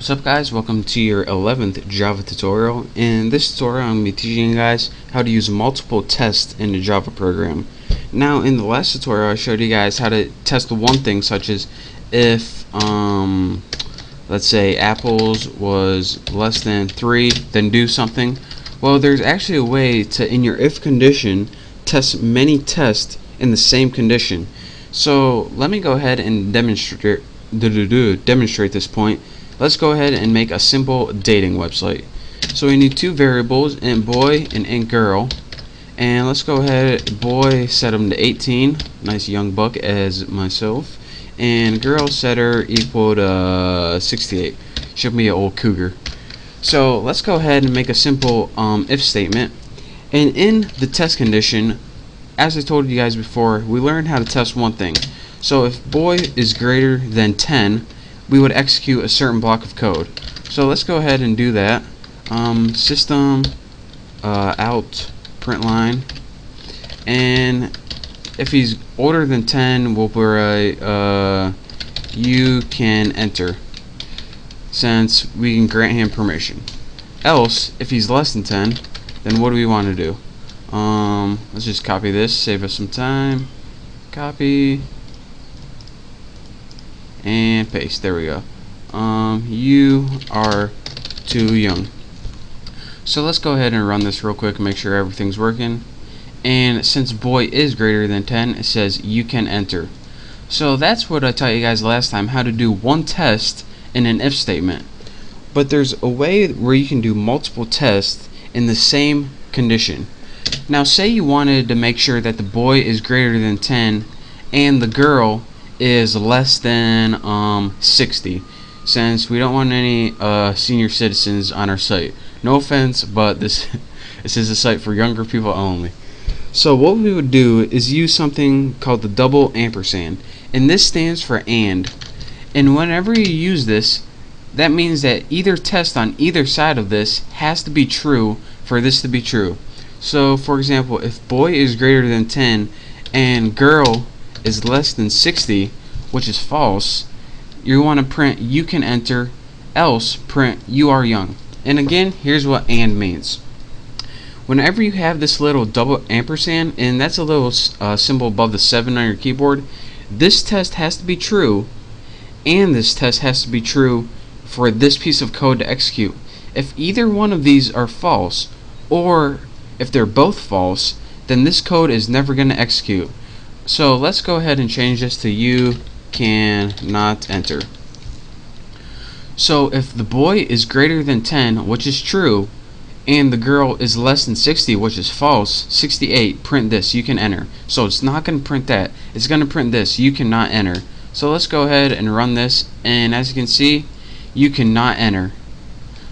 What's up guys, welcome to your 11th Java tutorial. In this tutorial I'm going to be teaching you guys how to use multiple tests in a Java program. Now in the last tutorial I showed you guys how to test one thing, such as if let's say apples was less than 3, then do something. Well, there's actually a way to, in your if condition, test many tests in the same condition. So let me go ahead and demonstrate this point. Let's go ahead and make a simple dating website. So we need two variables, int boy and int girl. And let's go ahead, boy set him to 18, nice young buck as myself. And girl set her equal to 68, should be an old cougar. So let's go ahead and make a simple if statement. And in the test condition, as I told you guys before, we learned how to test one thing. So if boy is greater than 10, we would execute a certain block of code. So let's go ahead and do that. System out print line, and if he's older than 10, we'll write you can enter, since we can grant him permission. Else, if he's less than 10, then what do we want to do? Let's just copy this, save us some time. Copy and paste. There we go. You are too young. So let's go ahead and run this real quick and make sure everything's working. And since boy is greater than 10, it says you can enter. So that's what I taught you guys last time, how to do one test in an if statement. But there's a way where you can do multiple tests in the same condition. Now say you wanted to make sure that the boy is greater than 10 and the girl is less than 60, since we don't want any senior citizens on our site. No offense, but this is a site for younger people only. So what we would do is use something called the double ampersand, and this stands for and whenever you use this, that means that either test on either side of this has to be true for this to be true. So for example, if boy is greater than 10 and girl is less than 60, which is false, you want to print you can enter, else print you are young. And again, here's what and means. Whenever you have this little double ampersand, and that's a little symbol above the 7 on your keyboard, this test has to be true, and this test has to be true for this piece of code to execute. If either one of these are false, or if they're both false, then this code is never going to execute. So let's go ahead and change this to you cannot enter. So if the boy is greater than 10, which is true, and the girl is less than 60, which is false, 68, print this, you can enter. So it's not going to print that, it's going to print this, you cannot enter. So let's go ahead and run this, and as you can see, you cannot enter.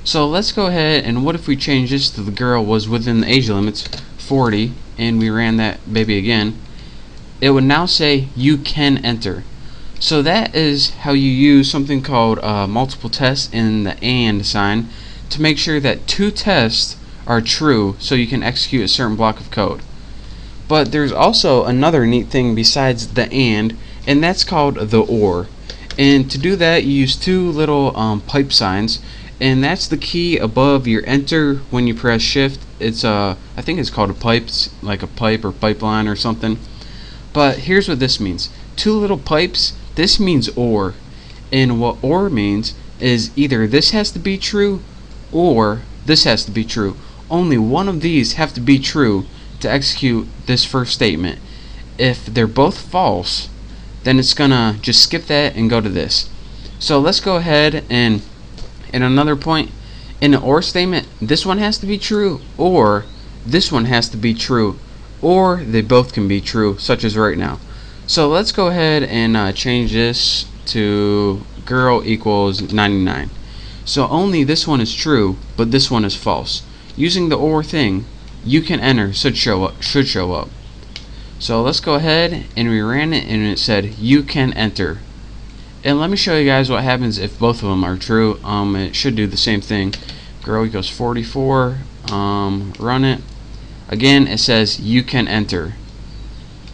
So let's go ahead, and what if we change this to the girl was within the age limits, 40, and we ran that baby again. It would now say you can enter. So that is how you use something called multiple tests in the and sign to make sure that two tests are true so you can execute a certain block of code. But there's also another neat thing besides the and that's called the or. And to do that, you use two little pipe signs, and that's the key above your enter when you press shift. It's I think it's called a pipe, it's like a pipe or pipeline or something. But here's what this means. Two little pipes, this means or. And what or means is either this has to be true or this has to be true. Only one of these have to be true to execute this first statement. If they're both false, then it's gonna just skip that and go to this. So let's go ahead and in another point, in an or statement, this one has to be true, or this one has to be true, or they both can be true, such as right now. So let's go ahead and change this to girl equals 99. So only this one is true, but this one is false. Using the or thing, you can enter should show up. So let's go ahead, and we ran it, and it said you can enter. And let me show you guys what happens if both of them are true. It should do the same thing. Girl equals 44. Run it. Again, it says you can enter.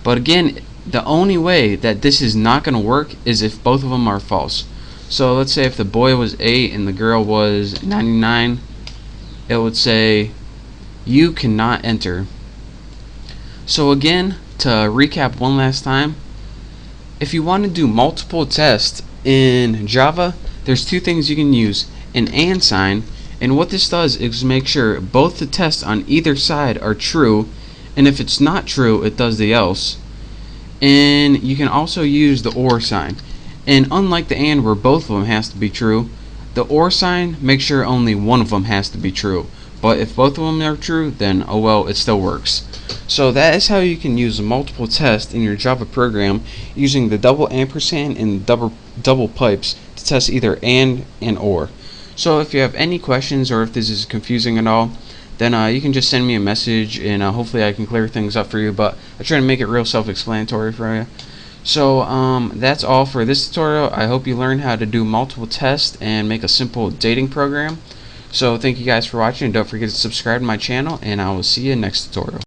But again, the only way that this is not going to work is if both of them are false. So let's say if the boy was 8 and the girl was 99, it would say you cannot enter. So again, to recap one last time, if you want to do multiple tests in Java, there's two things you can use: an and sign, and what this does is make sure both the tests on either side are true, and if it's not true, it does the else. And you can also use the or sign. And unlike the and where both of them has to be true, the or sign makes sure only one of them has to be true. But if both of them are true, then oh well, it still works. So that is how you can use multiple tests in your Java program using the double ampersand and double pipes to test either and or. So if you have any questions or if this is confusing at all, then you can just send me a message, and hopefully I can clear things up for you. But I try to make it real self-explanatory for you. So that's all for this tutorial. I hope you learned how to do multiple tests and make a simple dating program. So thank you guys for watching, and don't forget to subscribe to my channel, and I will see you next tutorial.